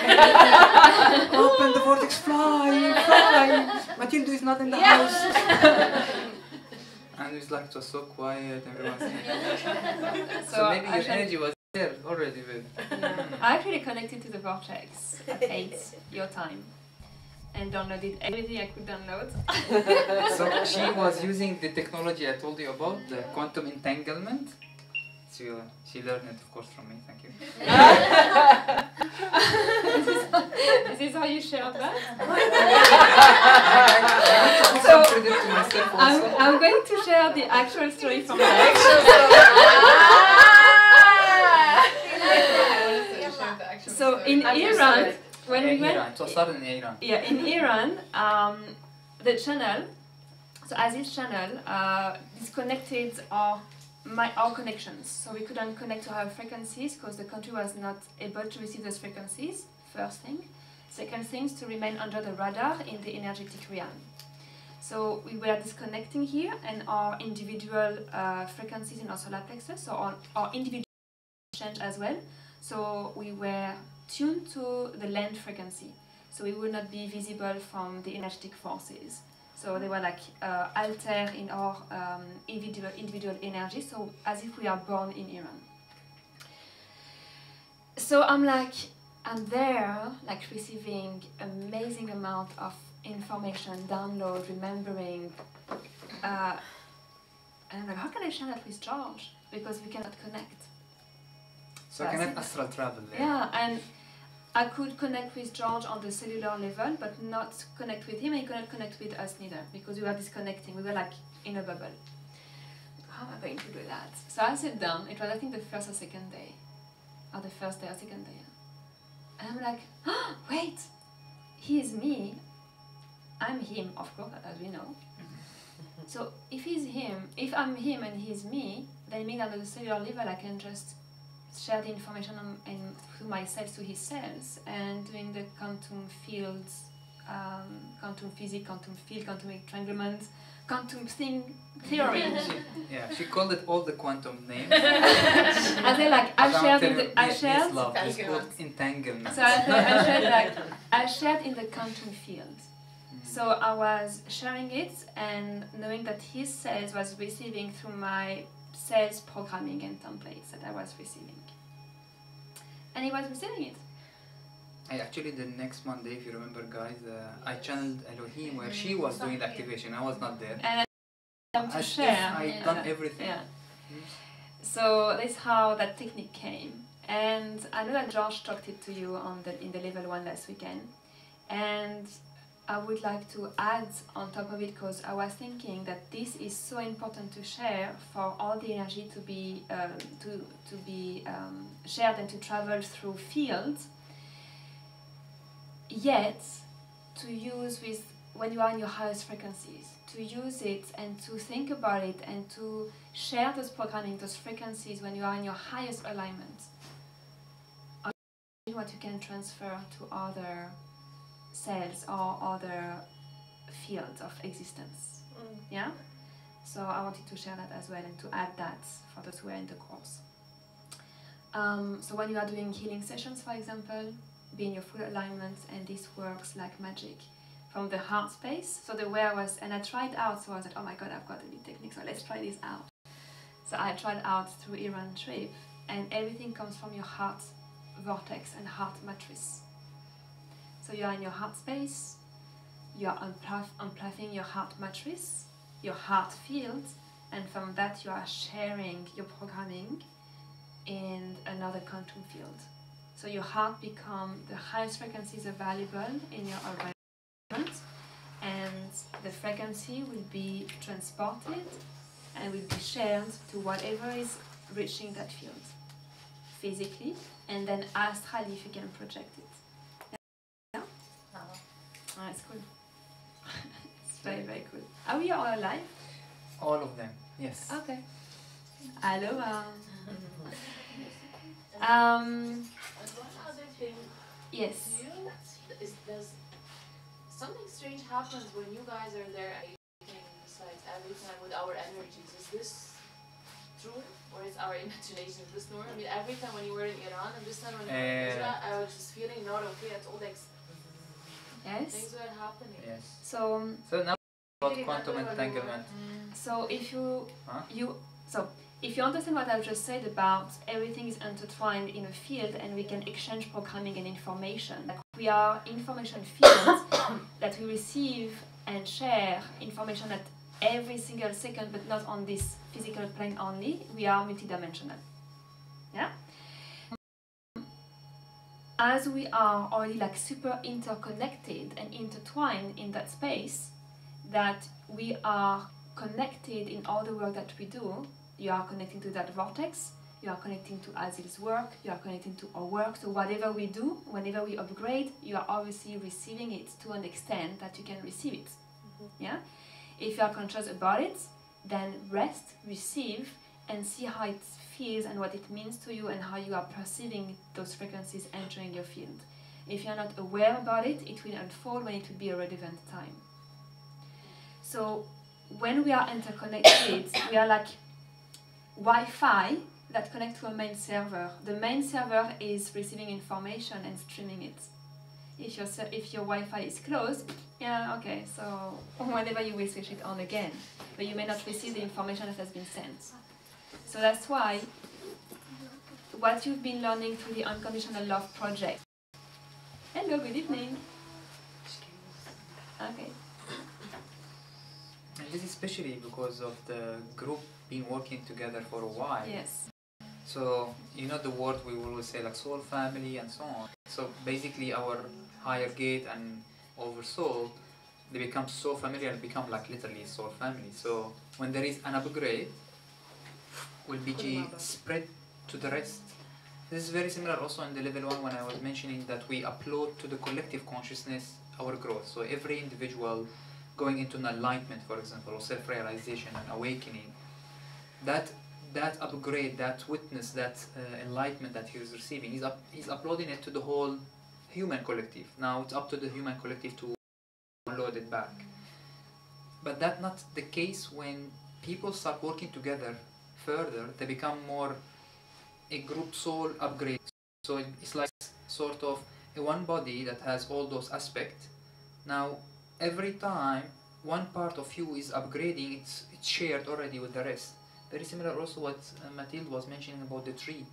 Open the vortex, fly, fly. Mathilde is not in the house. And it's like, it was so quiet, everyone's so maybe your energy was there already. I actually connected to the vortex at 8 your time and downloaded everything I could download. So she was using the technology I told you about, the quantum entanglement. So she learned it, of course, from me. Thank you. Is this how you shared that? So I'm going to share the actual story from that. So in Iran, when we went, so started in Iran. Yeah, in Iran, the channel. So as this channel disconnected our connections, so we couldn't connect to our frequencies because the country was not able to receive those frequencies. First thing. Second thing is to remain under the radar in the energetic realm. So we were disconnecting here, and our individual frequencies in our solar plexus, so our individual change as well. So we were tuned to the land frequency, so we would not be visible from the energetic forces. So they were like alter in our individual energy, so as if we are born in Iran. So I'm there, like receiving amazing amount of information, download, remembering. And I'm like, how can I share that with George? Because we cannot connect. So I cannot astral travel there. Yeah, and I could connect with George on the cellular level, but not connect with him, and he couldn't connect with us neither, because we were disconnecting. We were like in a bubble. How am I going to do that? So I sat down. It was, I think, the first or second day. Or the first day or second day. And I'm like, oh, wait, he is me. I'm him, of course, as we know. So if he's him, if I'm him and he's me, then it means that at the cellular level I can just share the information and through my cells to his cells, and doing the quantum fields, quantum physics, quantum field, quantum entanglement, quantum theory. She called it all the quantum names. And then like I shared It's called entanglement. So I shared in the quantum field. So I was sharing it and knowing that his cells was receiving through my cells programming and templates that I was receiving. And he was receiving it. Actually, the next Monday, if you remember, guys, I channeled Elohim where she was doing the activation. I was not there. And to share. I done everything. Yeah. So that's how that technique came. And I know that George talked it to you in the level 1 last weekend. And I would like to add on top of it, because I was thinking that this is so important to share for all the energy to be shared and to travel through fields. Yet, to use with when you are in your highest frequencies, to use it and to think about it and to share those programming, those frequencies when you are in your highest alignment. What you can transfer to other cells or other fields of existence. Yeah? So I wanted to share that as well and to add that for those who are in the course. So when you are doing healing sessions, for example, be in your full alignment, and this works like magic from the heart space. So the way I was, and I tried out, so I was like, oh my god, I've got a new technique, so let's try this out. So I tried out through Iran trip, and everything comes from your heart vortex and heart matrix. So you are in your heart space, you are unplugging your heart matrix, your heart field, and from that you are sharing your programming in another quantum field. So your heart becomes the highest frequencies available in your environment, and the frequency will be transported and will be shared to whatever is reaching that field physically, and then astrally if you can project it. Yeah? Oh, it's cool. It's very, very cool. Are we all alive? All of them, yes. Okay. Aloha. One other thing. Yes. Does something strange happens when you guys are there besides every time with our energies? Is this true, or is our imagination? Is this normal? I mean, every time when you were in Iran and this time when you were in Israel, I was just feeling not okay, it's all like Yes. things were happening. Yes. So now about quantum entanglement. So if you Huh? if you understand what I've just said about everything is intertwined in a field and we can exchange programming and information. Like we are information fields that we receive and share information at every single second, but not on this physical plane only. We are multidimensional. Yeah? As we are already like super interconnected and intertwined in that space, that we are connected in all the work that we do. You are connecting to that vortex, you are connecting to Azil's work, you are connecting to our work. So whatever we do, whenever we upgrade, you are obviously receiving it to an extent that you can receive it. Yeah? If you are conscious about it, then rest, receive, and see how it feels and what it means to you and how you are perceiving those frequencies entering your field. If you are not aware about it, it will unfold when it will be a relevant time. So when we are interconnected, we are like Wi-Fi that connects to a main server. The main server is receiving information and streaming it. If your Wi-Fi is closed, yeah, okay, so whenever you will switch it on again, but you may not receive the information that has been sent. So that's why what you've been learning through the Unconditional Love project. Hello, good evening. Okay. And this is especially because of the group been working together for a while. Yes. So, you know the word we always say like soul family and so on. So basically our higher gate and oversoul, they become so familiar and become like literally soul family. So when there is an upgrade, will be spread to the rest. This is very similar also in the level 1 when I was mentioning that we upload to the collective consciousness our growth. So every individual going into an enlightenment, for example, or self-realization and awakening, that upgrade, that witness, that enlightenment that he is receiving, he's uploading it to the whole human collective. Now it's up to the human collective to download it back. But that's not the case when people start working together further. They become more a group soul upgrade. So it's like sort of a one body that has all those aspects. Now every time one part of you is upgrading, it's shared already with the rest. Very similar also what Mathilde was mentioning about the tree,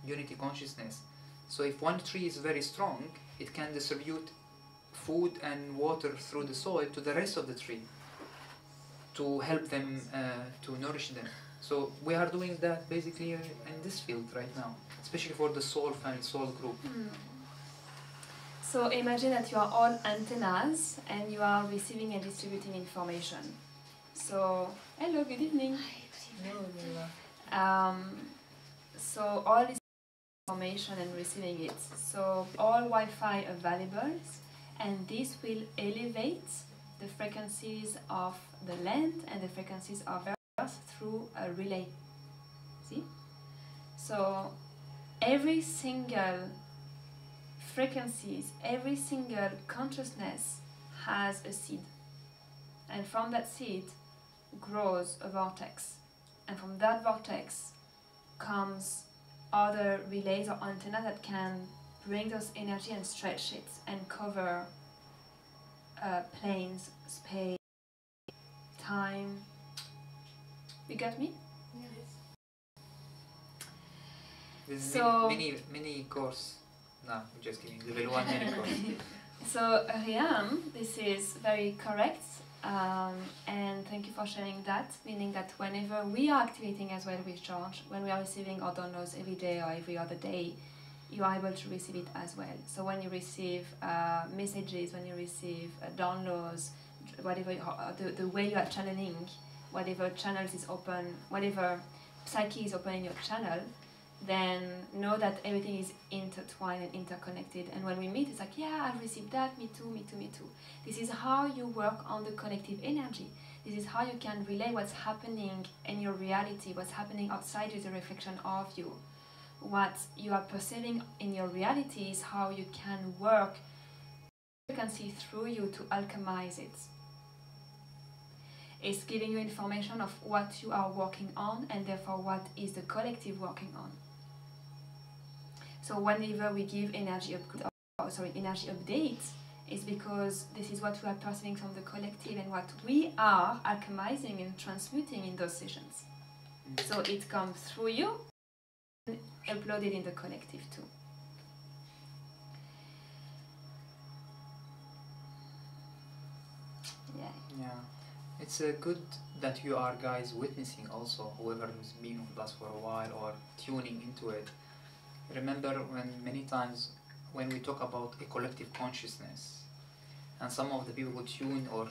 unity consciousness. So if one tree is very strong, it can distribute food and water through the soil to the rest of the tree to help them, to nourish them. So we are doing that basically in this field right now, especially for the soul family, soul group. So imagine that you are all antennas and you are receiving and distributing information. So, hello, good evening. So all this information and receiving it. So all Wi-Fi available, and this will elevate the frequencies of the land and the frequencies of Earth through a relay. See? So every single frequencies, every single consciousness has a seed, and from that seed grows a vortex, and from that vortex comes other relays or antennas that can bring those energy and stretch it and cover planes, space, time. You got me? Yes. There's So many course. No, I'm just kidding. Level 1 mini course. So Rian, this is very correct, and thank you for sharing that, meaning that whenever we are activating as well with George, when we are receiving our downloads every day or every other day, you are able to receive it as well. So when you receive messages, when you receive downloads, whatever the way you are channeling, whatever channels is open, whatever psyche is open in your channel, then know that everything is intertwined and interconnected. And when we meet, it's like, yeah, I've received that, me too, me too, me too. This is how you work on the collective energy. This is how you can relay what's happening in your reality, what's happening outside is a reflection of you. What you are perceiving in your reality is how you can work, you can see through you to alchemize it. It's giving you information of what you are working on, and therefore what is the collective working on. So whenever we give energy upgrade or energy update, is because this is what we are perceiving from the collective and what we are alchemizing and transmuting in those sessions. So it comes through you and uploaded in the collective too. Yeah, it's good that you are guys witnessing also, whoever has been with us for a while or tuning into it. Remember when many times when we talk about a collective consciousness, and some of the people who tune or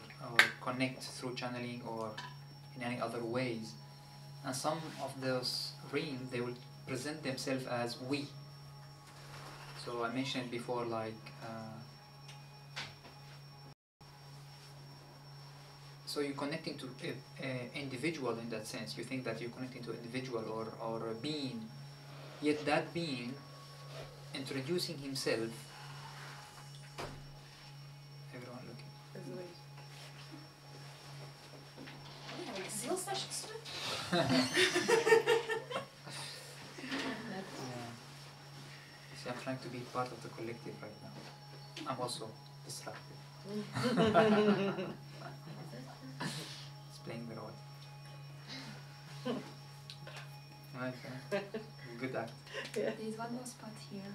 connect through channeling or in any other ways, and some of those realms, they will present themselves as we. So I mentioned before, like so you're connecting to an individual in that sense. You think that you're connecting to an individual or a being, yet that being introducing himself. Everyone looking. Seal sessions too? Yeah. See, I'm trying to be part of the collective right now. I'm also distracted. It's playing the role. Okay. Good act. There is one more spot here.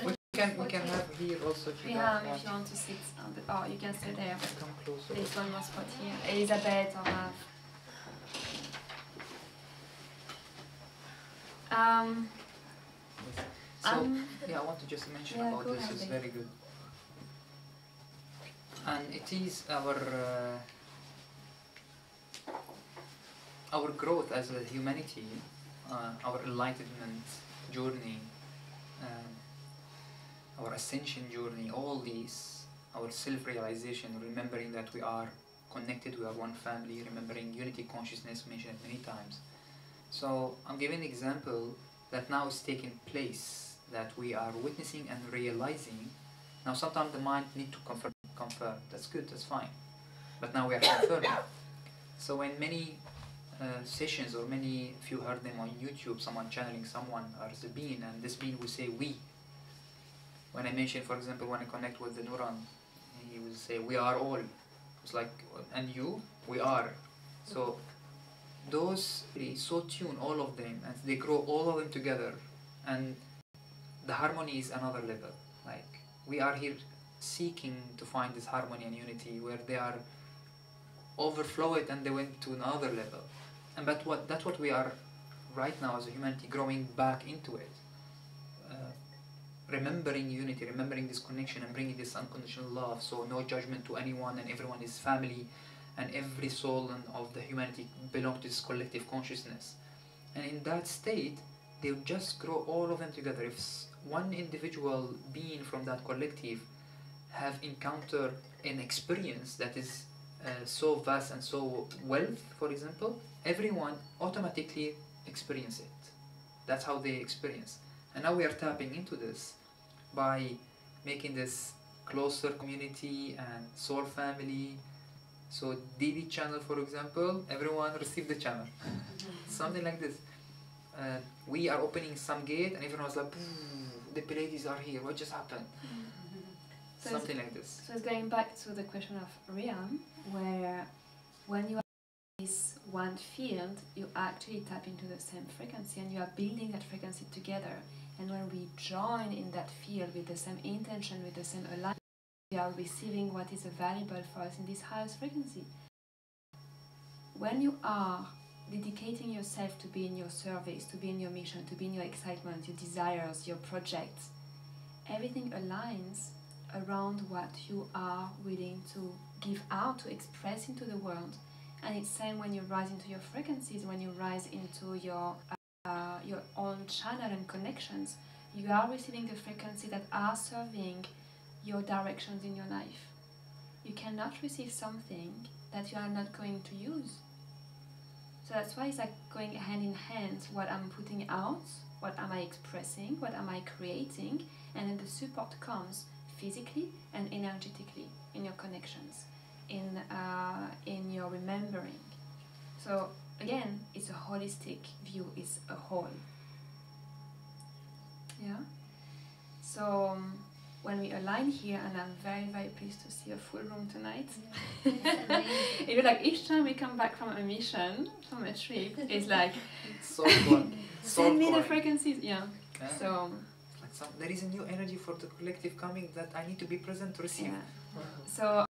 We can have here also if you We don't have, want. if you want to sit on the, oh, you can stay there. Come closer. There is one more spot here. Elizabeth or Mav. So yeah, I want to just mention yeah, about go this. ahead, It's babe. very good, and it is our growth as a humanity, our enlightenment journey, our ascension journey. All these, our self-realization, remembering that we are connected, we are one family, remembering unity consciousness, mentioned many times. So I'm giving an example that now is taking place, that we are witnessing and realizing. Now sometimes the mind need to confirm. That's good, that's fine. But now we are confirming. So in many sessions, or many, if you heard them on YouTube, someone channeling someone as a being, and this being will say we. When I mention, for example, when I connect with the NourAn, he will say we are all. It's like, and you, we are. So those really so tune, all of them, and they grow all of them together, and the harmony is another level. Like we are here seeking to find this harmony and unity, where they are overflow it and they went to another level. And but that's what we are right now as a humanity, growing back into it, remembering unity, remembering this connection, and bringing this unconditional love. So no judgment to anyone, and everyone is family, and every soul and of the humanity belong to this collective consciousness. And in that state, they will just grow all of them together. If one individual being from that collective have encountered an experience that is so vast and so wealth, for example, everyone automatically experience it. That's how they experience. And now we are tapping into this by making this closer community and soul family. So DD channel, for example, everyone receive the channel. Something like this. We are opening some gate and everyone was like, the Pleiades are here, what just happened? So something like this. So it's going back to the question of Rian, where when you are in this one field, you actually tap into the same frequency and you are building that frequency together. And when we join in that field with the same intention, with the same alignment, we are receiving what is valuable for us in this highest frequency. When you are dedicating yourself to be in your service, to be in your mission, to be in your excitement, your desires, your projects, everything aligns around what you are willing to give out, to express into the world. And it's same when you rise into your frequencies, when you rise into your own channel and connections, you are receiving the frequency that are serving your directions in your life. You cannot receive something that you are not going to use. So that's why it's like going hand in hand, what I'm putting out, what am I expressing, what am I creating, and then the support comes physically and energetically in your connections, in your remembering. So again, it's a holistic view, it's a whole. Yeah. So when line here, and I'm very, very pleased to see a full room tonight. It's amazing. You know, like each time we come back from a mission, from a trip, it's like, So good. send me the Soul frequencies. Yeah. Yeah. So, Like there is a new energy for the collective coming that I need to be present to receive. yeah. So